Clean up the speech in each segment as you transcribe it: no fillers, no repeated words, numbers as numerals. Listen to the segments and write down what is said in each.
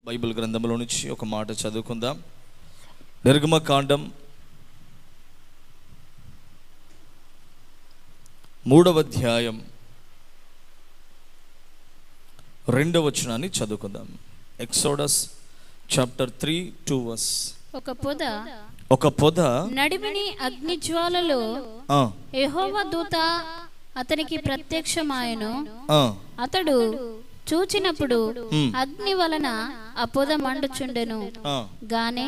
Bible గ్రంథంలో నుంచి ఒక మాట చదువుకుందాం. నిర్గమకాండం 3వ అధ్యాయం 2వ వచనాన్ని చదువుకుందాం. Exodus chapter 3:2. ఒక పొద నడిమిని అగ్నిజ్వాలలో యెహోవా దూత అతనికి ప్రత్యక్షమాయెను. అతడు చూచినప్పుడు అగ్ని వలన ఆ పొద మండుచుండెను, గాని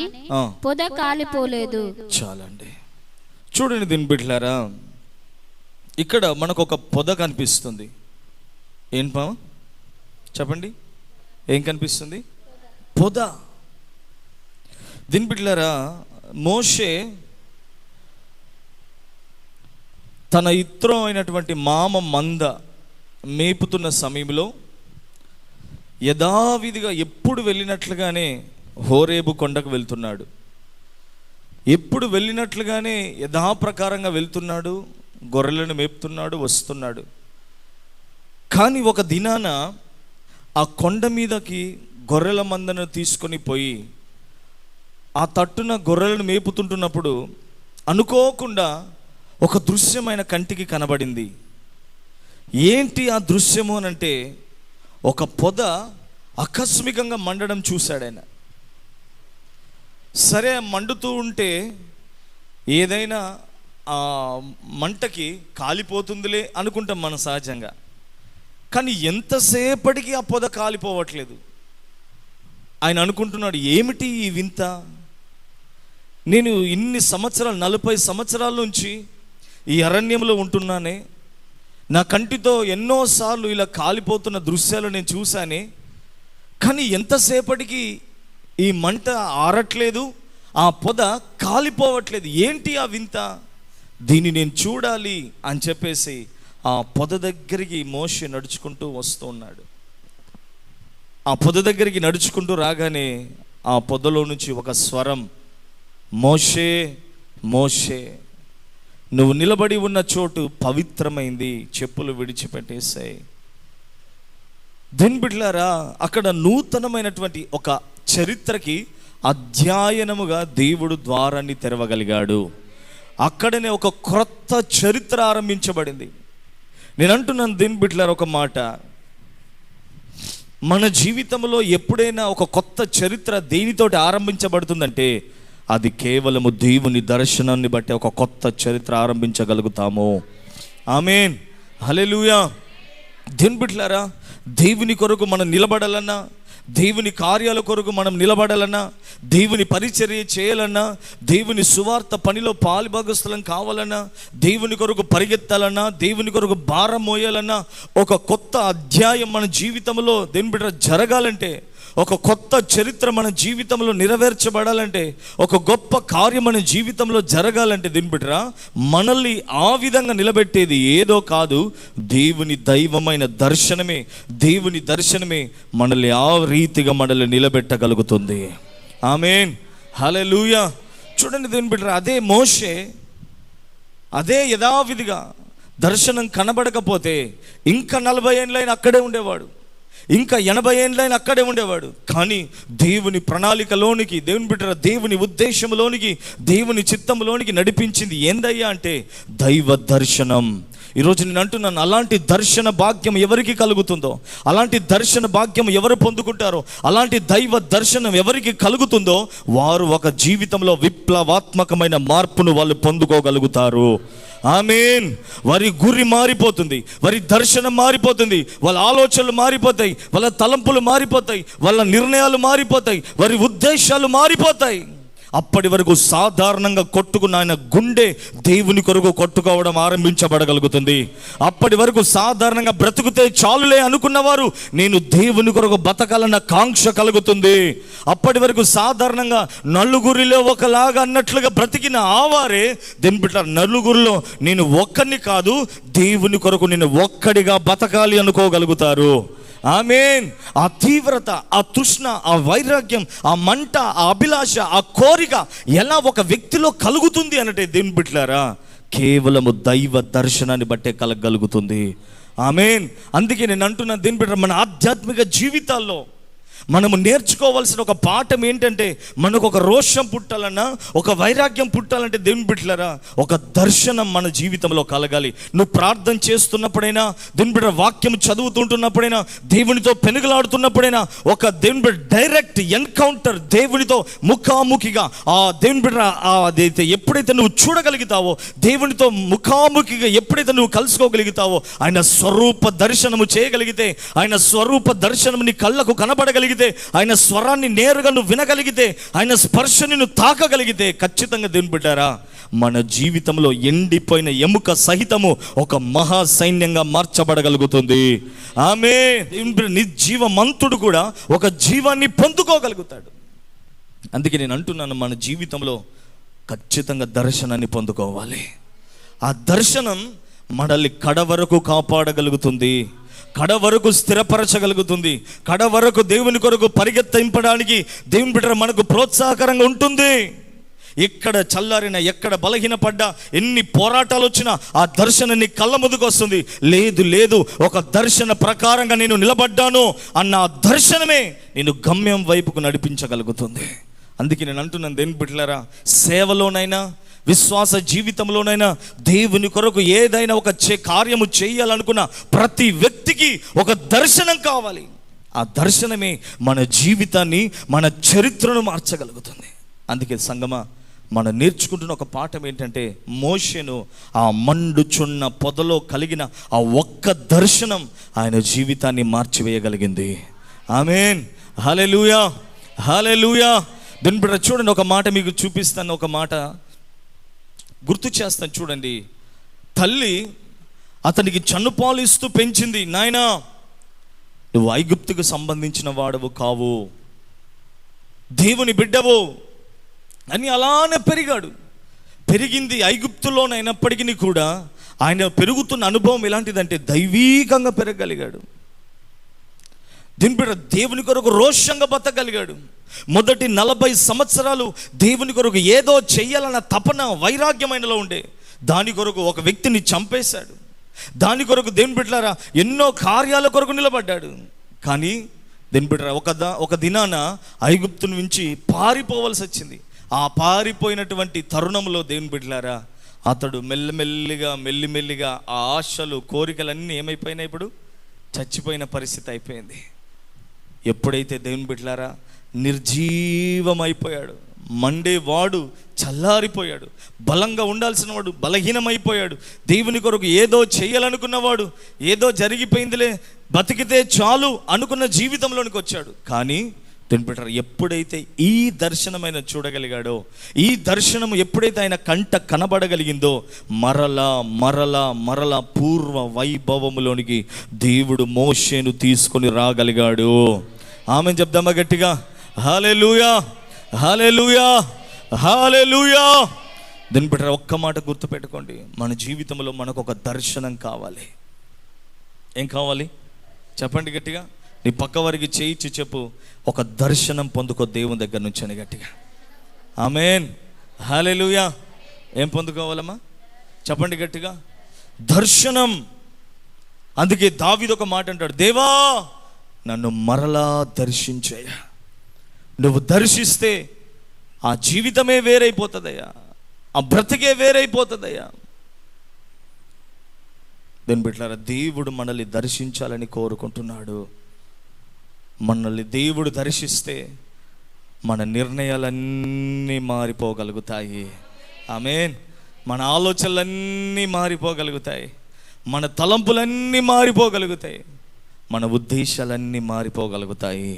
పొద కాలిపోలేదు. చాలండి, చూడండి దీని బిడ్డలారా, ఇక్కడ మనకు ఒక పొద కనిపిస్తుంది. ఏం పా చెప్పండి, ఏం కనిపిస్తుంది? పొద. దీని బిడ్డలారా, మోషే తన ఇత్రం అయినటువంటి మామ మంద మేపుతున్న సమయంలో యథావిధిగా ఎప్పుడు వెళ్ళినట్లుగానే హోరేబు కొండకు వెళ్తున్నాడు. ఎప్పుడు వెళ్ళినట్లుగానే యథాప్రకారంగా వెళ్తున్నాడు, గొర్రెలను మేపుతున్నాడు, వస్తున్నాడు. కానీ ఒక దినాన ఆ కొండ మీదకి గొర్రెల మందను తీసుకొని పోయి ఆ తట్టున గొర్రెలను మేపుతుంటున్నప్పుడు అనుకోకుండా ఒక దృశ్యమైన కంటికి కనబడింది. ఏంటి ఆ దృశ్యము అని అంటే, ఒక పొద ఆకస్మికంగా మండడం చూశాడు ఆయన. సరే, మండుతూ ఉంటే ఏదైనా ఆ మంటకి కాలిపోతుందిలే అనుకుంటాం మనం సహజంగా. కానీ ఎంతసేపటికి ఆ పొద కాలిపోవట్లేదు. ఆయన అనుకుంటున్నాడు, ఏమిటి ఈ వింత? నేను ఇన్ని సంవత్సరాలు, 40 సంవత్సరాల నుంచి ఈ అరణ్యంలో ఉంటున్నానే, నా కంటితో ఎన్నోసార్లు ఇలా కాలిపోతున్న దృశ్యాలు నేను చూశానే, కానీ ఎంతసేపటికి ఈ మంట ఆరట్లేదు, ఆ పొద కాలిపోవట్లేదు. ఏంటి ఆ వింత? దీన్ని నేను చూడాలి అని చెప్పేసి ఆ పొద దగ్గరికి మోషే నడుచుకుంటూ వస్తూ ఉన్నాడు. ఆ పొద దగ్గరికి నడుచుకుంటూ రాగానే ఆ పొదలో నుంచి ఒక స్వరం, మోషే మోషే, నువ్వు నిలబడి ఉన్న చోటు పవిత్రమైంది, చెప్పులు విడిచిపెట్టేసాయి. దిన్బిడ్లారా, అక్కడ నూతనమైనటువంటి ఒక చరిత్రకి అధ్యయనముగా దేవుడు ద్వారాన్ని తెరవగలిగాడు. అక్కడనే ఒక క్రొత్త చరిత్ర ఆరంభించబడింది. నేను అంటున్నాను దిన్బిడ్లారా, ఒక మాట, మన జీవితంలో ఎప్పుడైనా ఒక కొత్త చరిత్ర దేనితోటి ఆరంభించబడుతుందంటే అది కేవలము దేవుని దర్శనాన్ని బట్టి ఒక కొత్త చరిత్ర ఆరంభించగలుగుతాము. ఆమేన్, హల్లెలూయా. దేవుని బిడ్డలారా, దేవుని కొరకు మనం నిలబడాలన్నా, దేవుని కార్యాల కొరకు మనం నిలబడాలన్నా, దేవుని పరిచర్య చేయాలన్నా, దేవుని సువార్త పనిలో పాలుభాగస్థలం కావాలన్నా, దేవుని కొరకు పరిగెత్తాలన్నా, దేవుని కొరకు భారం మోయాలన్నా, ఒక కొత్త అధ్యాయం మన జీవితంలో దేవుని బిడ్డ జరగాలంటే, ఒక కొత్త చరిత్ర మన జీవితంలో నెరవేర్చబడాలంటే, ఒక గొప్ప కార్యం మన జీవితంలో జరగాలంటే దీని బిడ్డరా, మనల్ని ఆ విధంగా నిలబెట్టేది ఏదో కాదు, దేవుని దైవమైన దర్శనమే. దేవుని దర్శనమే మనల్ని ఆ రీతిగా మనల్ని నిలబెట్టగలుగుతుంది. ఆమేన్, హల్లెలూయా. చూడండి దీని బిడ్డరా, అదే మోషే అదే యథావిధిగా దర్శనం కనబడకపోతే ఇంకా 40 ఏళ్ళైనా అక్కడే ఉండేవాడు, ఇంకా 80 ఏళ్ళైనా అక్కడే ఉండేవాడు. కానీ దేవుని ప్రణాళికలోనికి, దేవుని బిడ్డ దేవుని ఉద్దేశంలోనికి, దేవుని చిత్తంలోనికి నడిపించింది ఏందయ్యా అంటే దైవ దర్శనం. ఈరోజు నేను అంటున్నాను, అలాంటి దర్శన భాగ్యం ఎవరికి కలుగుతుందో, అలాంటి దర్శన భాగ్యం ఎవరు పొందుకుంటారో, అలాంటి దైవ దర్శనం ఎవరికి కలుగుతుందో వారు ఒక జీవితంలో విప్లవాత్మకమైన మార్పును వాళ్ళు పొందుకోగలుగుతారు. ఆమేన్. వారి గురి మారిపోతుంది, వారి దర్శనం మారిపోతుంది, వాళ్ళ ఆలోచనలు మారిపోతాయి, వాళ్ళ తలంపులు మారిపోతాయి, వాళ్ళ నిర్ణయాలు మారిపోతాయి, వారి ఉద్దేశాలు మారిపోతాయి. అప్పటి వరకు సాధారణంగా కొట్టుకున్న ఆయన గుండె దేవుని కొరకు కొట్టుకోవడం ఆరంభించబడగలుగుతుంది. అప్పటి వరకు సాధారణంగా బ్రతుకుతే చాలులే అనుకున్నవారు నేను దేవుని కొరకు బతకాలన్న కాంక్ష కలుగుతుంది. అప్పటి వరకు సాధారణంగా నలుగురిలో ఒకలాగా అన్నట్లుగా బ్రతికిన ఆవారే దిన్బిట్ల నలుగురిలో నేను ఒక్కడిని కాదు, దేవుని కొరకు నేను ఒక్కడిగా బతకాలి అనుకోగలుగుతారు. ఆమేన్. ఆ తీవ్రత, ఆ తృష్ణ, ఆ వైరాగ్యం, ఆ మంట, ఆ అభిలాష, ఆ కోరిక ఎలా ఒక వ్యక్తిలో కలుగుతుంది అంటే దేవుని బిడ్డలారా, కేవలము దైవ దర్శనాన్ని బట్టే కలగలుగుతుంది. ఆమేన్. అందుకే నేను అంటున్నా దేవుని బిడ్డ, మన ఆధ్యాత్మిక జీవితాల్లో మనము నేర్చుకోవాల్సిన ఒక పాఠం ఏంటంటే, మనకు ఒక రోషం పుట్టాలన్నా, ఒక వైరాగ్యం పుట్టాలంటే దేవుని బిడ్డలారా ఒక దర్శనం మన జీవితంలో కలగాలి. నువ్వు ప్రార్థన చేస్తున్నప్పుడైనా, దేవుని బిడ్డ వాక్యం చదువుతుంటున్నప్పుడైనా, దేవునితో పెనుగులాడుతున్నప్పుడైనా, ఒక దేవుని బిడ్డ డైరెక్ట్ ఎన్కౌంటర్, దేవునితో ముఖాముఖిగా ఆ దేవుని బిడ్డ అదైతే ఎప్పుడైతే నువ్వు చూడగలుగుతావో, దేవునితో ముఖాముఖిగా ఎప్పుడైతే నువ్వు కలుసుకోగలుగుతావో, ఆయన స్వరూప దర్శనము చేయగలిగితే, ఆయన స్వరూప దర్శనం నీ కళ్ళకు కనబడగలిగితే, ఆయన స్వరాన్ని నేరుగా నువ్వు వినగలిగితే, ఆయన స్పర్శని నువ్వు తాకగలిగితే, ఖచ్చితంగా దేవుని బిడ్డారా మన జీవితంలో ఎండిపోయిన ఎముక సహితము ఒక మహా సైన్యంగా మార్చబడగలుగుతుంది. ఆమె నిర్జీవమంతుడు కూడా ఒక జీవాన్ని పొందుకోగలుగుతాడు. అందుకే నేను అంటున్నాను, మన జీవితంలో ఖచ్చితంగా దర్శనాన్ని పొందుకోవాలి. ఆ దర్శనం మనల్ని కడ వరకు కాపాడగలుగుతుంది, కడ వరకు స్థిరపరచగలుగుతుంది, కడ వరకు దేవుని కొరకు పరిగెత్తింపడానికి దేవుని బిడ్డ మనకు ప్రోత్సాహకరంగా ఉంటుంది. ఎక్కడ చల్లారిన, ఎక్కడ బలహీనపడ్డా, ఎన్ని పోరాటాలు వచ్చినా ఆ దర్శనం నీ కళ్ళ ముందుకు వస్తుంది. లేదు ఒక దర్శన ప్రకారంగా నేను నిలబడ్డాను అన్న ఆ దర్శనమే నేను గమ్యం వైపుకు నడిపించగలుగుతుంది. అందుకే నేను అంటున్నాను, దేవుని బిడ్డలారా సేవలోనైనా, విశ్వాస జీవితంలోనైనా, దేవుని కొరకు ఏదైనా ఒక కార్యము చేయాలనుకున్న ప్రతి వ్యక్తికి ఒక దర్శనం కావాలి. ఆ దర్శనమే మన జీవితాన్ని, మన చరిత్రను మార్చగలుగుతుంది. అందుకే సంగమా మనం నేర్చుకుంటున్న ఒక పాఠం ఏంటంటే, మోషేను ఆ మండుచున్న పొదలో కలిగిన ఆ ఒక్క దర్శనం ఆయన జీవితాన్ని మార్చివేయగలిగింది. ఆమేన్, హల్లెలూయా, హల్లెలూయా. దీని బిడ్డ చూడండి, ఒక మాట మీకు చూపిస్తాను, ఒక మాట గుర్తు చేస్తాను. చూడండి, తల్లి అతనికి చన్నుపాలు ఇస్తూ పెంచింది. నాయనా, నువ్వు ఐగుప్తుకు సంబంధించిన వాడవు కావు, దేవుని బిడ్డవు అని అలానే పెరిగాడు. పెరిగింది ఐగుప్తులోనైనప్పటికీ కూడా ఆయన పెరుగుతున్న అనుభవం ఎలాంటిదంటే దైవీకంగా పెరగగలిగాడు. దీని బిడ్డ దేవుని కొరకు రోషంగా బతకగలిగాడు. మొదటి 40 సంవత్సరాలు దేవుని కొరకు ఏదో చెయ్యాలన్న తపన, వైరాగ్యమైనలో ఉండే. దాని కొరకు ఒక వ్యక్తిని చంపేశాడు. దాని కొరకు దేవుని బిడ్డలారా ఎన్నో కార్యాల కొరకు నిలబడ్డాడు. కానీ దేవుని బిడ్డలారా ఒక దినాన ఐగుప్తు నుంచి పారిపోవలసి వచ్చింది. ఆ పారిపోయినటువంటి తరుణంలో దేవుని బిడ్డలారా అతడు మెల్లిమెల్లిగా ఆ ఆశలు, కోరికలన్నీ ఏమైపోయినాయి, ఇప్పుడు చచ్చిపోయిన పరిస్థితి అయిపోయింది. ఎప్పుడైతే దేవుని బిడ్డలారా నిర్జీవమైపోయాడు, మండేవాడు చల్లారిపోయాడు, బలంగా ఉండాల్సిన వాడు బలహీనమైపోయాడు, దేవుని కొరకు ఏదో చేయాలనుకున్నవాడు ఏదో జరిగిపోయిందిలే, బతికితే చాలు అనుకున్న జీవితంలోనికి వచ్చాడు. కానీ దేవుని బిడ్డలారా ఎప్పుడైతే ఈ దర్శనమైన చూడగలిగాడో, ఈ దర్శనం ఎప్పుడైతే ఆయన కంట కనబడగలిగిందో, మరలా పూర్వ వైభవములోనికి దేవుడు మోషేను తీసుకొని రాగలిగాడు. ఆమె చెప్దామా గట్టిగా, హల్లెలూయా, హల్లెలూయా, హల్లెలూయా. దీని బిడ్డ ఒక్క మాట గుర్తుపెట్టుకోండి, మన జీవితంలో మనకు ఒక దర్శనం కావాలి. ఏం కావాలి చెప్పండి గట్టిగా. నీ పక్క వారికి చేయించి చెప్పు, ఒక దర్శనం పొందుకో దేవుని దగ్గర నుంచి అని గట్టిగా. ఆమేన్, హల్లెలూయా. ఏం పొందుకోవాలమ్మా చెప్పండి గట్టిగా, దర్శనం. అందుకే దావీదు ఒక మాట అంటాడు, దేవా నన్ను మరలా దర్శించయ్యా. నువ్వు దర్శిస్తే ఆ జీవితమే వేరైపోతుందయ్యా, ఆ బ్రతికే వేరైపోతుందయ్యా. దేవుని బిడ్డలారా దేవుడు మనల్ని దర్శించాలని కోరుకుంటున్నాడు. మనల్ని దేవుడు దర్శిస్తే మన నిర్ణయాలన్నీ మారిపోగలుగుతాయి. ఆమేన్. మన ఆలోచనలన్నీ మారిపోగలుగుతాయి, మన తలంపులన్నీ మారిపోగలుగుతాయి, మన ఉద్దేశాలన్నీ మారిపోగలుగుతాయి.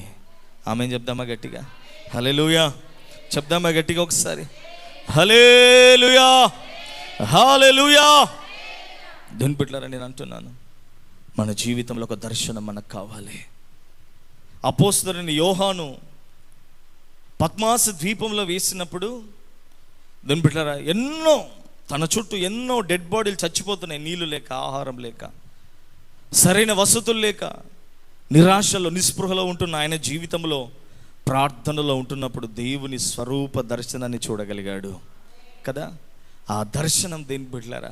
ఆమేన్ చెప్దామా గట్టిగా, హల్లెలూయా. చెప్దామా గట్టిగా ఒకసారి, హల్లెలూయా, హల్లెలూయా. దేవుని బిడ్డలారా నేను అంటున్నాను, మన జీవితంలో ఒక దర్శనం మనకు కావాలి. అపోస్తలుడైన యోహాను పద్మాస ద్వీపంలో వేసినప్పుడు దేవుని బిడ్డలారా ఎన్నో తన చుట్టూ ఎన్నో డెడ్ బాడీలు చచ్చిపోతున్నాయి, నీళ్లు లేక, ఆహారం లేక, సరైన వసతులు లేక, నిరాశలో నిస్పృహలో ఉంటున్న ఆయన జీవితంలో ప్రార్థనలో ఉంటున్నప్పుడు దేవుని స్వరూప దర్శనాన్ని చూడగలిగాడు కదా. ఆ దర్శనం దేని బిడ్డలారా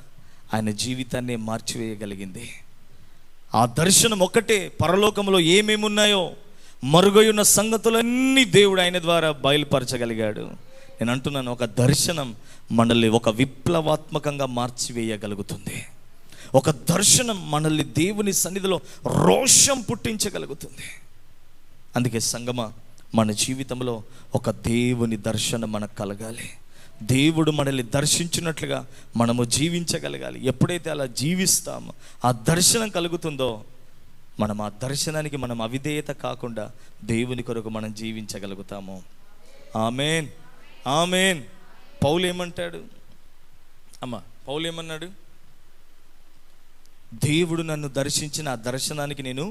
ఆయన జీవితాన్ని మార్చివేయగలిగింది. ఆ దర్శనం ఒక్కటే పరలోకంలో ఏమేమి ఉన్నాయో మరుగైన సంగతులన్నీ దేవుడు ఆయన ద్వారా బయలుపరచగలిగాడు. నేను అంటున్నాను, ఒక దర్శనం మనల్ని ఒక విప్లవాత్మకంగా మార్చివేయగలుగుతుంది. ఒక దర్శనం మనల్ని దేవుని సన్నిధిలో రోషం పుట్టించగలుగుతుంది. అందుకే సంగమా, మన జీవితంలో ఒక దేవుని దర్శనం మనకు కలగాలి. దేవుడు మనల్ని దర్శించినట్లుగా మనము జీవించగలగాలి. ఎప్పుడైతే అలా జీవిస్తామో, ఆ దర్శనం కలుగుతుందో, మనం ఆ దర్శనానికి మనం అవిధేయత కాకుండా దేవుని కొరకు మనం జీవించగలుగుతాము. ఆమేన్, ఆమేన్. పౌలు ఏమంటాడు అమ్మా? పౌలు ఏమన్నాడు? దేవుడు నన్ను దర్శించిన ఆ దర్శనానికి నేను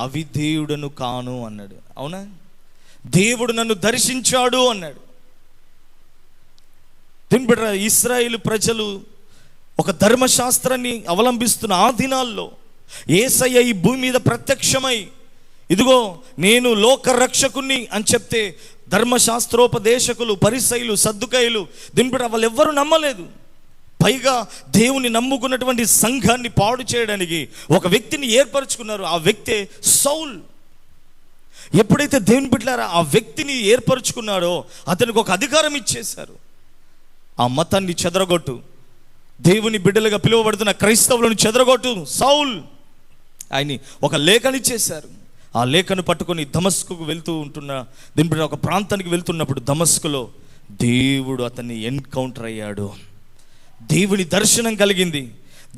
అవిధేయుడను కాను అన్నాడు. అవునా? దేవుడు నన్ను దర్శించాడు అన్నాడు. తిన్బిడ్డ, ఇశ్రాయేలు ప్రజలు ఒక ధర్మశాస్త్రాన్ని అవలంబిస్తున్న ఆ దినాల్లో యేసయ్య ఈ భూమి మీద ప్రత్యక్షమై, ఇదిగో నేను లోక రక్షకుణ్ణి అని చెప్తే ధర్మశాస్త్రోపదేశకులు, పరిసయ్యులు, సద్దుకాయులు, తిన్బిడ్డ, వాళ్ళు ఎవ్వరూ నమ్మలేదు. పైగా దేవుని నమ్ముకున్నటువంటి సంఘాన్ని పాడు చేయడానికి ఒక వ్యక్తిని ఏర్పరచుకున్నారు. ఆ వ్యక్తే సౌల్. ఎప్పుడైతే దేవుని బిడ్డలారా ఆ వ్యక్తిని ఏర్పరచుకున్నాడో, అతనికి ఒక అధికారం ఇచ్చేశారు. ఆ మతాన్ని చెదరగొట్టు, దేవుని బిడ్డలుగా పిలువబడుతున్న క్రైస్తవులను చెదరగొట్టు సౌల్. ఆయన్ని ఒక లేఖని ఇచ్చేశారు. ఆ లేఖను పట్టుకొని దమస్కుకు వెళ్తూ ఉంటున్న దీని బిడ్డ ఒక ప్రాంతానికి వెళ్తున్నప్పుడు దమస్కులో దేవుడు అతన్ని ఎన్కౌంటర్ అయ్యాడు. దేవుని దర్శనం కలిగింది.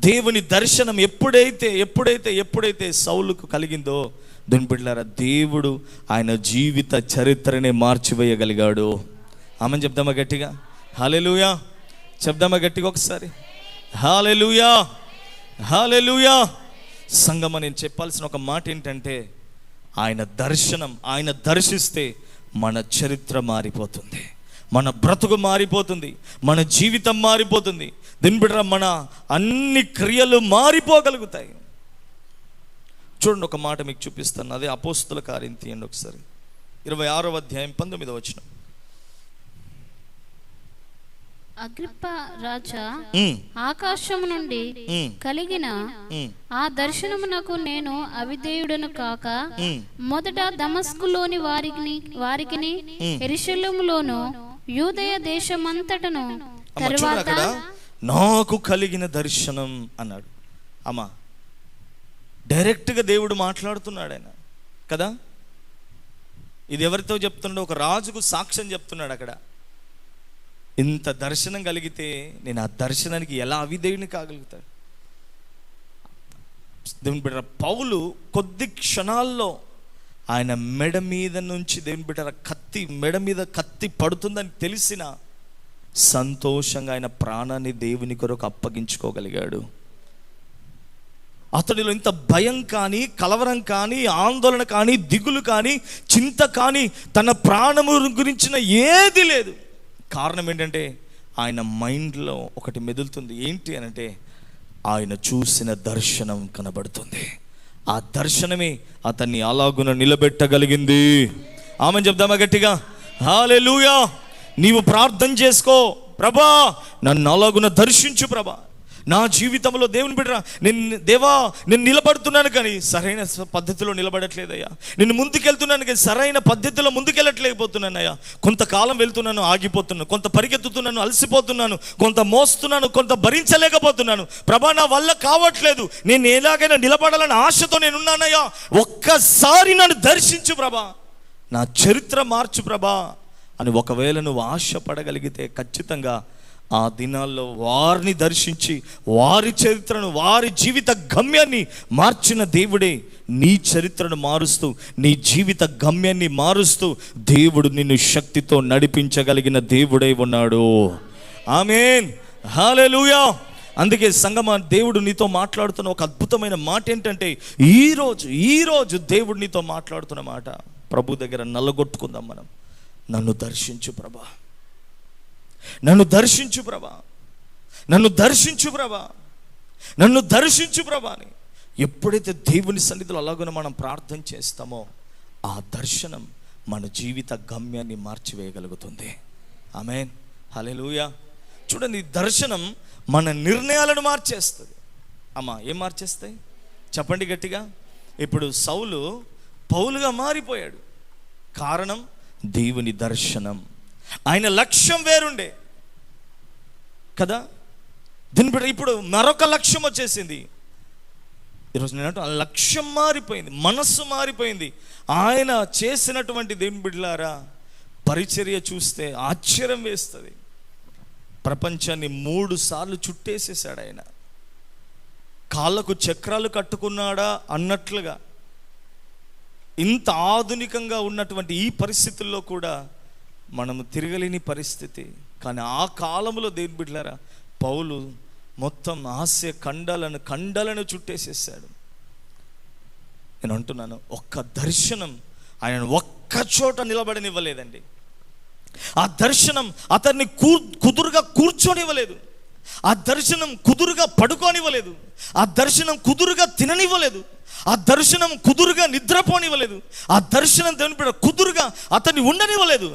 దేవుని దర్శనం ఎప్పుడైతే సౌలుకు కలిగిందో, దీని బిడ్డలారా, దేవుడు ఆయన జీవిత చరిత్రనే మార్చివేయగలిగాడు. ఆమెను చెప్దామా గట్టిగా? హల్లెలూయా చెప్దామా గట్టిగా ఒకసారి? హల్లెలూయా, హల్లెలూయా. సంగమా, నేను చెప్పాల్సిన ఒక మాట ఏంటంటే, ఆయన దర్శనం, ఆయన దర్శిస్తే మన చరిత్ర మారిపోతుంది, మన బ్రతుకు మారిపోతుంది, మన జీవితం మారిపోతుంది. దీని బిడ్డ, మన అన్ని క్రియలు మారిపోగలుగుతాయి. చూడండి, ఒక మాట మీకు చూపిస్తాను. అదే అపోస్తుల కార్యం తీయండి ఒకసారి, 26వ అధ్యాయం 19వ వచనం. అగ్రిప్ప రాజా, ఆకాశము నుండి కలిగిన ఆ దర్శనమునకు నేను అవిధేయుడను కాక, మొదట దమస్కులోని వారికిని యెరూషలేములోను యూదయ దేశమంతటను తరువాత నాకు కలిగిన దర్శనం అన్నాడు. అమ్మా, డైరెక్ట్గా దేవుడు మాట్లాడుతున్నాడు ఆయన కదా. ఇది ఎవరితో చెప్తున్నాడో? ఒక రాజుకు సాక్ష్యం చెప్తున్నాడు అక్కడ. ఇంత దర్శనం కలిగితే నేను ఆ దర్శనానికి ఎలా అవిధేయుని కాగలుగుతాడు? దేవుని బిడ్డ, పౌలు కొద్ది క్షణాల్లో ఆయన మెడ మీద నుంచి, దేవుని బిడ్డ, మెడ మీద కత్తి పడుతుందని తెలిసిన సంతోషంగా ఆయన ప్రాణాన్ని దేవుని కొరకు అప్పగించుకోగలిగాడు. అతడిలో ఇంత భయం కానీ, కలవరం కానీ, ఆందోళన కానీ, దిగులు కానీ, చింత కానీ, తన ప్రాణము గురించిన ఏది లేదు. కారణం ఏంటంటే, ఆయన మైండ్లో ఒకటి మెదులుతుంది. ఏంటి అనంటే, ఆయన చూసిన దర్శనం కనబడుతుంది. ఆ దర్శనమే అతన్ని అలాగున నిలబెట్టగలిగింది. ఆమెను చెప్దామా గట్టిగా? హల్లెలూయా. నీవు ప్రార్థన చేసుకో, ప్రభా నన్ను అలాగున దర్శించు ప్రభా. నా జీవితంలో దేవుని బిడ్డ, నేను నిలబడుతున్నాను కానీ సరైన పద్ధతిలో నిలబడట్లేదయ్యా. నేను ముందుకెళ్తున్నాను కానీ సరైన పద్ధతిలో ముందుకెళ్ళట్లేకపోతున్నానయ్యా. కొంతకాలం వెళ్తున్నాను, ఆగిపోతున్నాను. కొంత పరిగెత్తుతున్నాను, అలసిపోతున్నాను. కొంత మోస్తున్నాను, కొంత భరించలేకపోతున్నాను. ప్రభా నా వల్ల కావట్లేదు, నేను ఎలాగైనా నిలబడాలని ఆశతో నేనున్నానయ్యా. ఒక్కసారి నన్ను దర్శించు ప్రభా, నా చరిత్ర మార్చు ప్రభా అని ఒకవేళ నువ్వు ఆశపడగలిగితే, ఖచ్చితంగా ఆ దినాల్లో వారిని దర్శించి వారి చరిత్రను, వారి జీవిత గమ్యాన్ని మార్చిన దేవుడే నీ చరిత్రను మారుస్తూ, నీ జీవిత గమ్యాన్ని మారుస్తూ దేవుడు నిన్ను శక్తితో నడిపించగలిగిన దేవుడై ఉన్నాడు. ఆమేన్, హల్లెలూయా. అందుకే సంగమా, దేవుడు నీతో మాట్లాడుతున్న ఒక అద్భుతమైన మాట ఏంటంటే, ఈరోజు దేవుడు నీతో మాట్లాడుతున్న మాట ప్రభు దగ్గర నల్లగొట్టుకుందాం మనం. నన్ను దర్శించు ప్రభా, నన్ను దర్శించు ప్రభా, నన్ను దర్శించు ప్రభా, నన్ను దర్శించు ప్రభా అని ఎప్పుడైతే దేవుని సన్నిధిలో అలాగనే మనం ప్రార్థన చేస్తామో, ఆ దర్శనం మన జీవిత గమ్యాన్ని మార్చివేయగలుగుతుంది. ఆమేన్, హల్లెలూయా. చూడండి, ఈ దర్శనం మన నిర్ణయాలను మార్చేస్తుంది. అమ్మా, ఏం మార్చేస్తాయి చెప్పండి గట్టిగా? ఇప్పుడు సౌలు పౌలుగా మారిపోయాడు. కారణం దేవుని దర్శనం. ఆయన లక్ష్యం వేరుండే కదా. దీని బిడ్డ ఇప్పుడు మరొక లక్ష్యం వచ్చేసింది. ఈరోజు నేను ఆ లక్ష్యం మారిపోయింది, మనస్సు మారిపోయింది. ఆయన చేసినటువంటి దేవుని బిడ్డలారా పరిచర్య చూస్తే ఆశ్చర్యం వేస్తుంది. ప్రపంచాన్ని 3 సార్లు చుట్టేసేసాడు ఆయన. కాళ్ళకు చక్రాలు కట్టుకున్నాడా అన్నట్లుగా ఇంత ఆధునికంగా ఉన్నటువంటి ఈ పరిస్థితుల్లో కూడా మనము తిరగలేని పరిస్థితి. కానీ ఆ కాలంలో దేవుని బిడ్డలారా పౌలు మొత్తం ఆసియా ఖండాలను చుట్టేసేసాడు. నేను అంటున్నాను, ఒక్క దర్శనం ఆయన ఒక్క చోట నిలబడనివ్వలేదండి. ఆ దర్శనం అతన్ని కుదురుగా కూర్చొనివ్వలేదు. ఆ దర్శనం కుదురుగా పడుకోనివ్వలేదు. ఆ దర్శనం కుదురుగా తిననివ్వలేదు. ఆ దర్శనం కుదురుగా నిద్రపోనివ్వలేదు. ఆ దర్శనం దేవుని కుదురుగా అతన్ని ఉండనివ్వలేదు.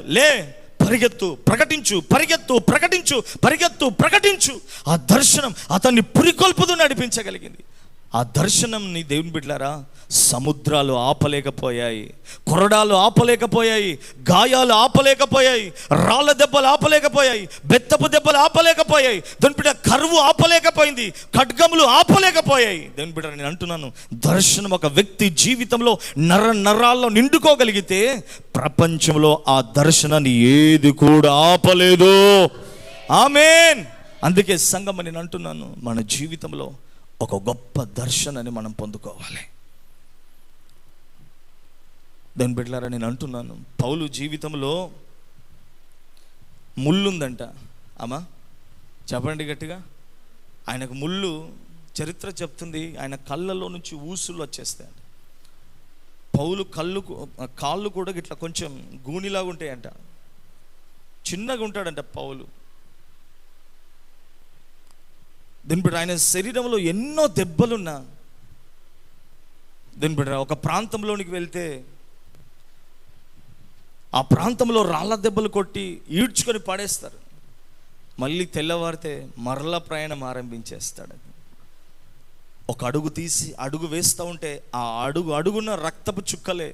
పరిగెత్తు, ప్రకటించు, పరిగెత్తు, ప్రకటించు, పరిగెత్తు, ప్రకటించు. ఆ దర్శనం అతన్ని పురికొల్పుతూ నడిపించగలిగింది. ఆ దర్శనం నీ దేవుని బిడ్డలారా సముద్రాలు ఆపలేకపోయాయి, కొరడాలు ఆపలేకపోయాయి, గాయాలు ఆపలేకపోయాయి, రాళ్ళ దెబ్బలు ఆపలేకపోయాయి, బెత్తపు దెబ్బలు ఆపలేకపోయాయి, దేవుని బిడ్డ కరువు ఆపలేకపోయింది, ఖడ్గములు ఆపలేకపోయాయి. దేవుని బిడ్డ నేను అంటున్నాను, దర్శనం ఒక వ్యక్తి జీవితంలో నరాల్లో నిండుకోగలిగితే ప్రపంచంలో ఆ దర్శనాన్ని ఏది కూడా ఆపలేదు. ఆమేన్. అందుకే సంగమం నేను అంటున్నాను, మన జీవితంలో ఒక గొప్ప దర్శనాన్ని మనం పొందుకోవాలి. దాని బిడ్డలారా నేను అంటున్నాను, పౌలు జీవితంలో ముళ్ళుందంట. అమ్మా చెప్పండి గట్టిగా. ఆయనకు ముళ్ళు, చరిత్ర చెప్తుంది, ఆయన కళ్ళల్లో నుంచి ఊసులు వచ్చేస్తాయంట. పౌలు కాళ్ళు కూడా ఇట్లా కొంచెం గూనిలాగా ఉంటాయంట, చిన్నగా ఉంటాడంట పౌలు. దీని బిడ్డ ఆయన శరీరంలో ఎన్నో దెబ్బలున్నా, దీని బిడ్డ ఒక ప్రాంతంలోనికి వెళ్తే ఆ ప్రాంతంలో రాళ్ళ దెబ్బలు కొట్టి ఈడ్చుకొని పడేస్తారు. మళ్ళీ తెల్లవారితే మరలా ప్రయాణం ఆరంభించేస్తాడు. ఒక అడుగు తీసి అడుగు వేస్తూ ఉంటే ఆ అడుగున రక్తపు చుక్కలే,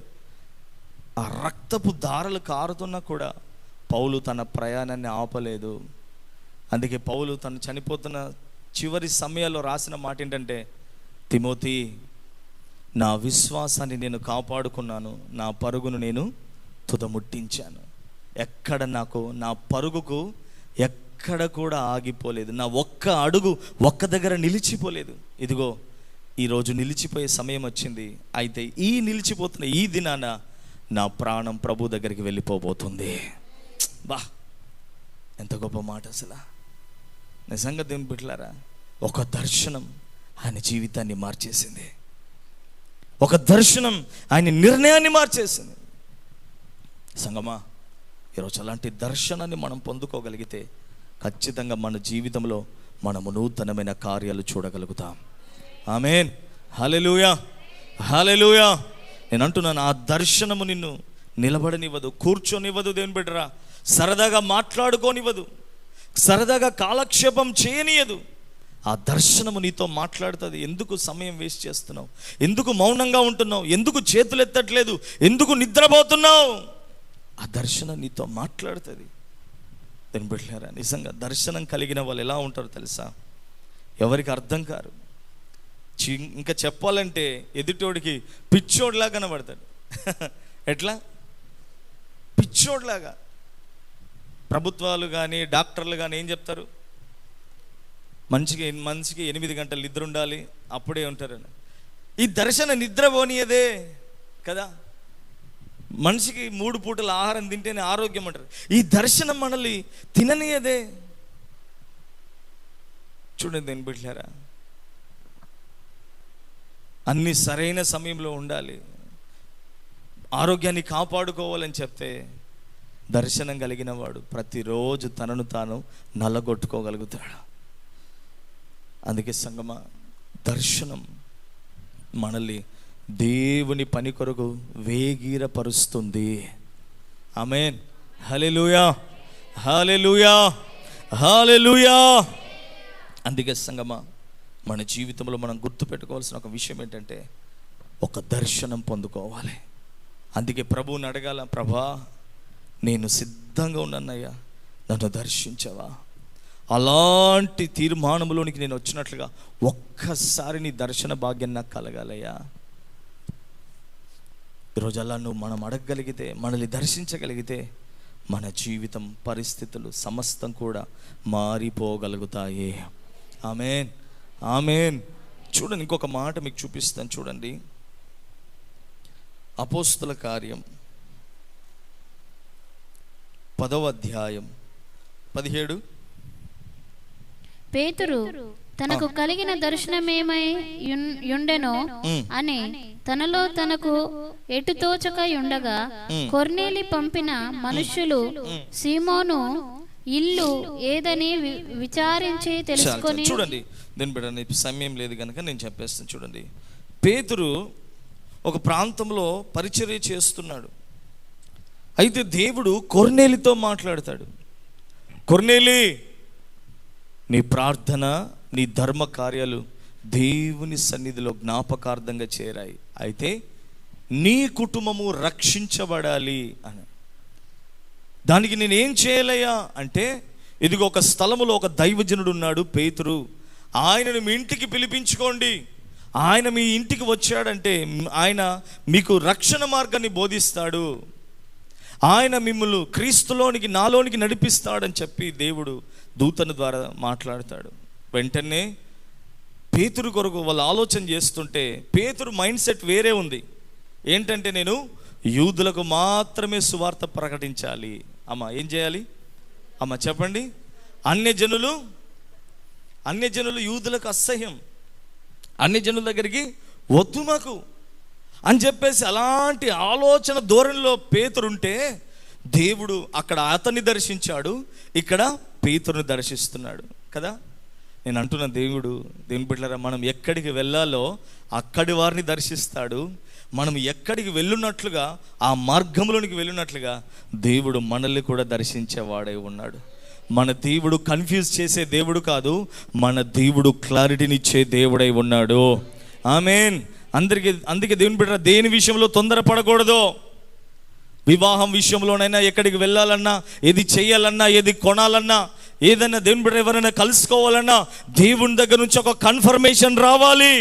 ఆ రక్తపు దారలు కారుతున్నా కూడా పౌలు తన ప్రయాణాన్ని ఆపలేదు. అందుకే పౌలు తను చనిపోతున్న చివరి సమయాల్లో రాసిన మాట ఏంటంటే, తిమోతి, నా విశ్వాసాన్ని నేను కాపాడుకున్నాను, నా పరుగును నేను తుదముట్టించాను. ఎక్కడ నా పరుగుకు ఎక్కడ కూడా ఆగిపోలేదు, నా ఒక్క అడుగు ఒక్క దగ్గర నిలిచిపోలేదు. ఇదిగో ఈరోజు నిలిచిపోయే సమయం వచ్చింది. అయితే ఈ నిలిచిపోతున్న ఈ దినాన నా ప్రాణం ప్రభు దగ్గరికి వెళ్ళిపోబోతుంది. బా, ఎంత గొప్ప మాట అసలు. నిజంగా దేవుని బిడ్డలారా, ఒక దర్శనం ఆయన జీవితాన్ని మార్చేసింది. ఒక దర్శనం ఆయన నిర్ణయాన్ని మార్చేసింది. సంగమా, ఈరోజు అలాంటి దర్శనాన్ని మనం పొందుకోగలిగితే ఖచ్చితంగా మన జీవితంలో మనము నూతనమైన కార్యాలు చూడగలుగుతాం. ఆమేన్. హల్లెలూయా, హల్లెలూయా. నేను అంటున్నాను, ఆ దర్శనము నిన్ను నిలబడనివ్వదు, కూర్చొనివ్వదు. దేవుని బిడ్డరా, సరదాగా మాట్లాడుకోనివ్వదు, సరదాగా కాలక్షేపం చేయనీయదు. ఆ దర్శనము నీతో మాట్లాడుతుంది. ఎందుకు సమయం వేస్ట్ చేస్తున్నావు? ఎందుకు మౌనంగా ఉంటున్నావు? ఎందుకు చేతులు ఎత్తట్లేదు? ఎందుకు నిద్రపోతున్నావు? ఆ దర్శనం నీతో మాట్లాడుతుంది. దీని బిడ్డలారా, నిజంగా దర్శనం కలిగిన వాళ్ళు ఎలా ఉంటారో తెలుసా? ఎవరికి అర్థం కారు. ఇంకా చెప్పాలంటే ఎదుటోడికి పిచ్చోడ్లా కనబడతాడు. ఎట్లా? పిచ్చోడ్లాగా. ప్రభుత్వాలు కానీ డాక్టర్లు కానీ ఏం చెప్తారు? మనిషికి 8 గంటలు నిద్ర ఉండాలి, అప్పుడే ఉంటారని. ఈ దర్శన నిద్ర పోనీయదే కదా. మనిషికి 3 పూటల ఆహారం తింటేనే ఆరోగ్యం అంటారు. ఈ దర్శనం మనల్ని తిననీయదే. చూడండి దేని బిడ్డలారా, అన్ని సరైన సమయంలో ఉండాలి, ఆరోగ్యాన్ని కాపాడుకోవాలని చెప్తే దర్శనం కలిగిన వాడు ప్రతిరోజు తనను తాను నల్లగొట్టుకోగలుగుతాడు. అందుకే సంగమా, దర్శనం మనల్ని దేవుని పని కొరకు వేగిరపరుస్తుంది. ఆమేన్. హల్లెలూయా, హల్లెలూయా, హల్లెలూయా. అందుకే సంగమా, మన జీవితంలో మనం గుర్తుపెట్టుకోవాల్సిన ఒక విషయం ఏంటంటే, ఒక దర్శనం పొందుకోవాలి. అందుకే ప్రభువుని అడగాల, ప్రభా నేను సిద్ధంగా ఉన్నానయ్యా, నన్ను దర్శించవా. అలాంటి తీర్మానంలోనికి నేను వచ్చినట్లుగా ఒక్కసారి నీ దర్శన భాగ్యం నాకు కలగాలయ్యా. ఈరోజు అలా మనం అడగగలిగితే, మనల్ని దర్శించగలిగితే మన జీవితం, పరిస్థితులు సమస్తం కూడా మారిపోగలుగుతాయి. ఆమేన్, ఆమేన్. చూడండి, ఇంకొక మాట మీకు చూపిస్తాను చూడండి. అపోస్తుల కార్యం 10వ అధ్యాయం 17. పేతురు తనకు కలిగిన దర్శనమేమై యుండెనో అని తనలో తనకు ఎటు తోచక ఉండగా కొర్నేలి పంపిన మనుష్యులు సీమోను ఇల్లు ఏదని విచారించి తెలుసుకొని. చూడండి, దీని బిడ్డ సమయం లేదు కనుక నేను చెప్పేస్తాను. చూడండి, పేతురు ఒక ప్రాంతంలో పరిచర్య చేస్తున్నాడు. అయితే దేవుడు కొర్నేలితో మాట్లాడతాడు. కొర్నేలి, నీ ప్రార్థన, నీ ధర్మ కార్యాలు దేవుని సన్నిధిలో జ్ఞాపకార్థంగా చేరాయి. అయితే నీ కుటుంబము రక్షించబడాలి అని. దానికి నేనేం చేయాలయ్యా అంటే, ఇదిగో ఒక స్థలములో ఒక దైవజనుడు ఉన్నాడు పేతురు, ఆయనను మీ ఇంటికి పిలిపించుకోండి. ఆయన మీ ఇంటికి వచ్చాడంటే ఆయన మీకు రక్షణ మార్గాన్ని బోధిస్తాడు, ఆయన మిమ్మల్ని క్రీస్తులోనికి, నాలోనికి నడిపిస్తాడని చెప్పి దేవుడు దూతను ద్వారా మాట్లాడతాడు. వెంటనే పేతురు కొరకు వాళ్ళు ఆలోచన చేస్తుంటే, పేతురు మైండ్ సెట్ వేరే ఉంది. ఏంటంటే, నేను యూదులకు మాత్రమే సువార్త ప్రకటించాలి. అమ్మ ఏం చేయాలి? అమ్మ చెప్పండి. అన్యజనులు యూదులకు అసహ్యం, అన్యజనుల దగ్గరికి వద్దు మాకు అని చెప్పేసి అలాంటి ఆలోచన ధోరణిలో పేతురుంటే, దేవుడు అక్కడ అతన్ని దర్శించాడు, ఇక్కడ పేతురుని దర్శిస్తున్నాడు కదా. నేను అంటున్న దేవుని బిడ్డలారా, మనం ఎక్కడికి వెళ్ళాలో అక్కడి వారిని దర్శిస్తాడు. మనం ఎక్కడికి వెళ్ళున్నట్లుగా, ఆ మార్గంలోనికి వెళ్ళినట్లుగా దేవుడు మనల్ని కూడా దర్శించేవాడై ఉన్నాడు. మన దేవుడు కన్ఫ్యూజ్ చేసే దేవుడు కాదు, మన దేవుడు క్లారిటీనిచ్చే దేవుడై ఉన్నాడు. ఆమేన్. అందుకే దేవుని బిడ్డ, దేని విషయంలో తొందరపడకూడదు. వివాహం విషయంలోనైనా, ఎక్కడికి వెళ్ళాలన్నా, ఏది చేయాలన్నా, ఏది కొనాలన్నా, ఏదైనా దేవుని బిడ్డ ఎవరైనా కలుసుకోవాలన్నా దేవుని దగ్గర నుంచి ఒక కన్ఫర్మేషన్ రావాలి.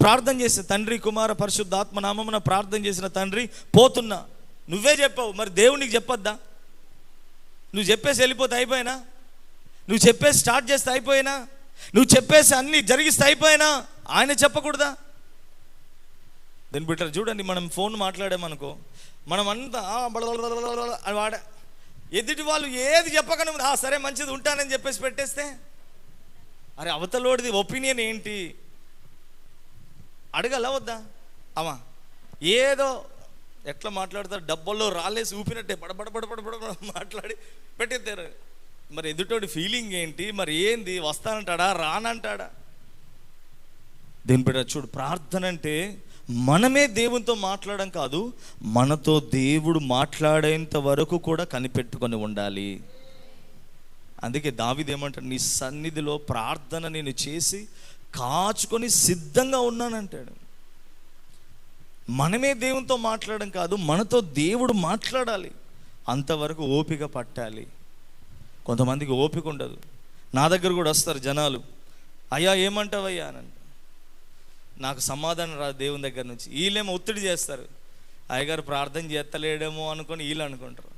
ప్రార్థన చేసే తండ్రి, కుమార, పరిశుద్ధాత్మ నామమున ప్రార్థన చేసిన తండ్రి, పోతున్నా, నువ్వే చెప్పావు, మరి దేవునికి చెప్పొద్దా? నువ్వు చెప్పేసి వెళ్ళిపోతే అయిపోయినా? నువ్వు చెప్పేసి స్టార్ట్ చేస్తే అయిపోయినా? నువ్వు చెప్పేసి అన్నీ జరిగిస్తే అయిపోయినా? ఆయన చెప్పకూడదా? దీని బిడ్డరు చూడండి, మనం ఫోన్ మాట్లాడామనుకో, మనం అంతా వాడ ఎదుటి వాళ్ళు ఏది చెప్పకనే సరే మంచిది ఉంటానని చెప్పేసి పెట్టేస్తే, అరే అవతలోడిది ఒపీనియన్ ఏంటి అడగల వద్దా? అమ్మా ఏదో ఎట్లా మాట్లాడతారు, డబ్బల్లో రాలేసి ఊపినట్టే బడబడబడబడ మాట్లాడి పెట్టేస్తారు. మరి ఎదుటోడి ఫీలింగ్ ఏంటి, మరి ఏంది, వస్తానంటాడా రానంటాడా? దీని బిడ్డ చూడు, ప్రార్థన అంటే మనమే దేవునితో మాట్లాడడం కాదు, మనతో దేవుడు మాట్లాడేంత వరకు కూడా కనిపెట్టుకొని ఉండాలి. అందుకే దావీదు ఏమంటాడు, నీ సన్నిధిలో ప్రార్థన నేను చేసి కాచుకొని సిద్ధంగా ఉన్నానంటాడు. మనమే దేవునితో మాట్లాడడం కాదు, మనతో దేవుడు మాట్లాడాలి. అంతవరకు ఓపిక పట్టాలి. కొంతమందికి ఓపిక ఉండదు. నా దగ్గర కూడా వస్తారు జనాలు, అయ్యా ఏమంటావయ్యా అని. నాకు సమాధానం రాదు దేవుని దగ్గర నుంచి. వీళ్ళేమో ఒత్తిడి చేస్తారు, అయ్యగారు ప్రార్థన చేస్తలేడేమో అనుకొని వీళ్ళు అనుకుంటారు.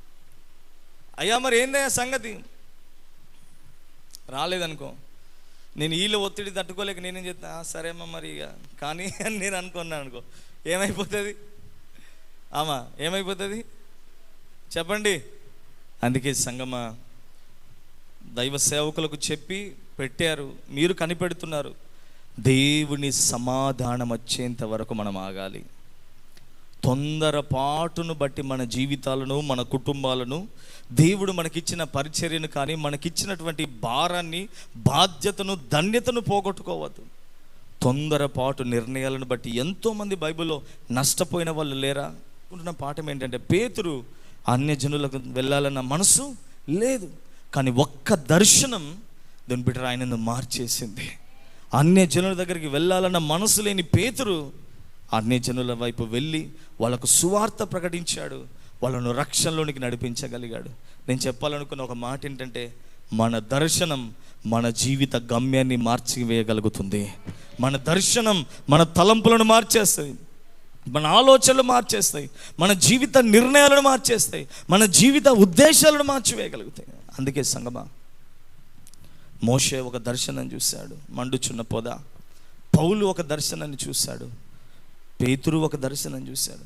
అయ్యా మరి ఏందయ్యా సంగతి, రాలేదనుకో, నేను వీళ్ళు ఒత్తిడి తట్టుకోలేక నేనేం చెప్తా, సరేమ్మా మరి ఇక కానీ అని నేను అనుకున్నాను అనుకో, ఏమైపోతుంది? ఏమైపోతుంది చెప్పండి. అందుకే సంగమా, దైవ సేవకులకు చెప్పి పెట్టారు, మీరు కనిపెడుతున్నారు. దేవుని సమాధానం వచ్చేంత వరకు మనం ఆగాలి. తొందరపాటును బట్టి మన జీవితాలను, మన కుటుంబాలను, దేవుడు మనకిచ్చిన పరిచర్యను కానీ, మనకిచ్చినటువంటి భారాన్ని, బాధ్యతను, ధన్యతను పోగొట్టుకోవద్దు. తొందరపాటు నిర్ణయాలను బట్టి ఎంతోమంది బైబిల్లో నష్టపోయిన వాళ్ళు లేరా? ఉంటున్న పాఠం ఏంటంటే, పేతురు అన్యజనులకు వెళ్ళాలన్న మనసు లేదు, కానీ ఒక్క దర్శనం దాని బిడ్డ ఆయనను మార్చేసింది. అన్యజనుల దగ్గరికి వెళ్ళాలన్న మనసు లేని పేతురు అన్యజనుల వైపు వెళ్ళి వాళ్ళకు సువార్త ప్రకటించాడు, వాళ్ళను రక్షణలోనికి నడిపించగలిగాడు. నేను చెప్పాలనుకున్న ఒక మాట ఏంటంటే, మన దర్శనం మన జీవిత గమ్యాన్ని మార్చివేయగలుగుతుంది. మన దర్శనం మన తలంపులను మార్చేస్తుంది, మన ఆలోచనలు మార్చేస్తాయి, మన జీవిత నిర్ణయాలను మార్చేస్తాయి, మన జీవిత ఉద్దేశాలను మార్చివేయగలుగుతాయి. అందుకే సంగమా, మోషే ఒక దర్శనం చూశాడు, మండుచున్న పొద. పౌలు ఒక దర్శనాన్ని చూశాడు, పేతురు ఒక దర్శనం చూశాడు.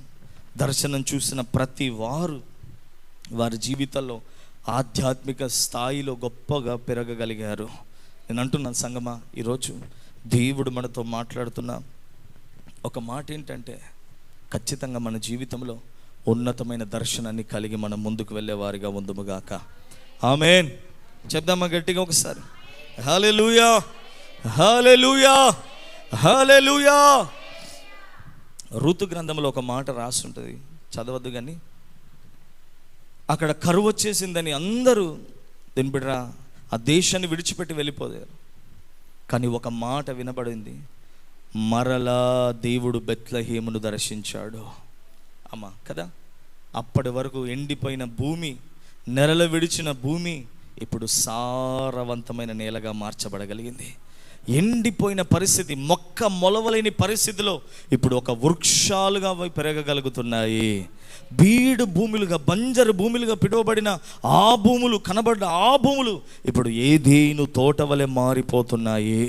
దర్శనం చూసిన ప్రతి వారి జీవితంలో ఆధ్యాత్మిక స్థాయిలో గొప్పగా పెరగగలిగారు. నేను అంటున్నాను సంగమా, ఈరోజు దేవుడు మనతో మాట్లాడుతున్న ఒక మాట ఏంటంటే, ఖచ్చితంగా మన జీవితంలో ఉన్నతమైన దర్శనాన్ని కలిగి మనం ముందుకు వెళ్ళేవారిగా ఉందుముగాక. ఆమేన్. చెప్దామా గట్టిగా ఒకసారి? హల్లెలూయా, హల్లెలూయా, హల్లెలూయా. ఋతు గ్రంథంలో ఒక మాట రాసి ఉంటుంది, చదవద్దు కానీ, అక్కడ కరువు వచ్చేసిందని అందరూ దినబిడ్రా ఆ దేశాన్ని విడిచిపెట్టి వెళ్ళిపోయారు. కానీ ఒక మాట వినబడింది, మరలా దేవుడు బెత్లెహేమును దర్శించాడు. అమ్మా కదా, అప్పటి వరకు ఎండిపోయిన భూమి, నెరల విడిచిన భూమి ఇప్పుడు సారవంతమైన నేలగా మార్చబడగలిగింది. ఎండిపోయిన పరిస్థితి, మొక్క మొలవలేని పరిస్థితిలో ఇప్పుడు ఒక వృక్షాలుగా పెరగగలుగుతున్నాయి. బీడు భూములుగా, బంజరు భూములుగా పిలువబడిన ఆ భూములు, కనబడ్డ ఆ భూములు ఇప్పుడు ఏదేను తోట వలె మారిపోతున్నాయి.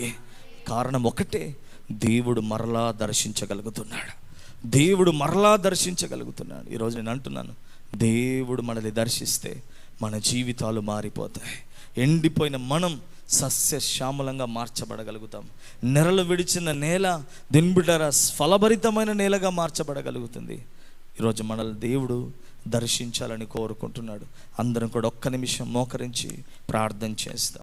కారణం ఒకటే, దేవుడు మరలా దర్శించగలుగుతున్నాడు. దేవుడు మరలా దర్శించగలుగుతున్నాడు. ఈరోజు నేను అంటున్నాను, దేవుడు మనల్ని దర్శిస్తే మన జీవితాలు మారిపోతాయి. ఎండిపోయిన మనం సస్యశ్యామలంగా మార్చబడగలుగుతాం. నెరలు విడిచిన నేల దిన్బిడరా ఫలభరితమైన నేలగా మార్చబడగలుగుతుంది. ఈరోజు మనల్ని దేవుడు దర్శించాలని కోరుకుంటున్నాడు. అందరం కూడా ఒక్క నిమిషం మోకరించి ప్రార్థన చేస్తాం.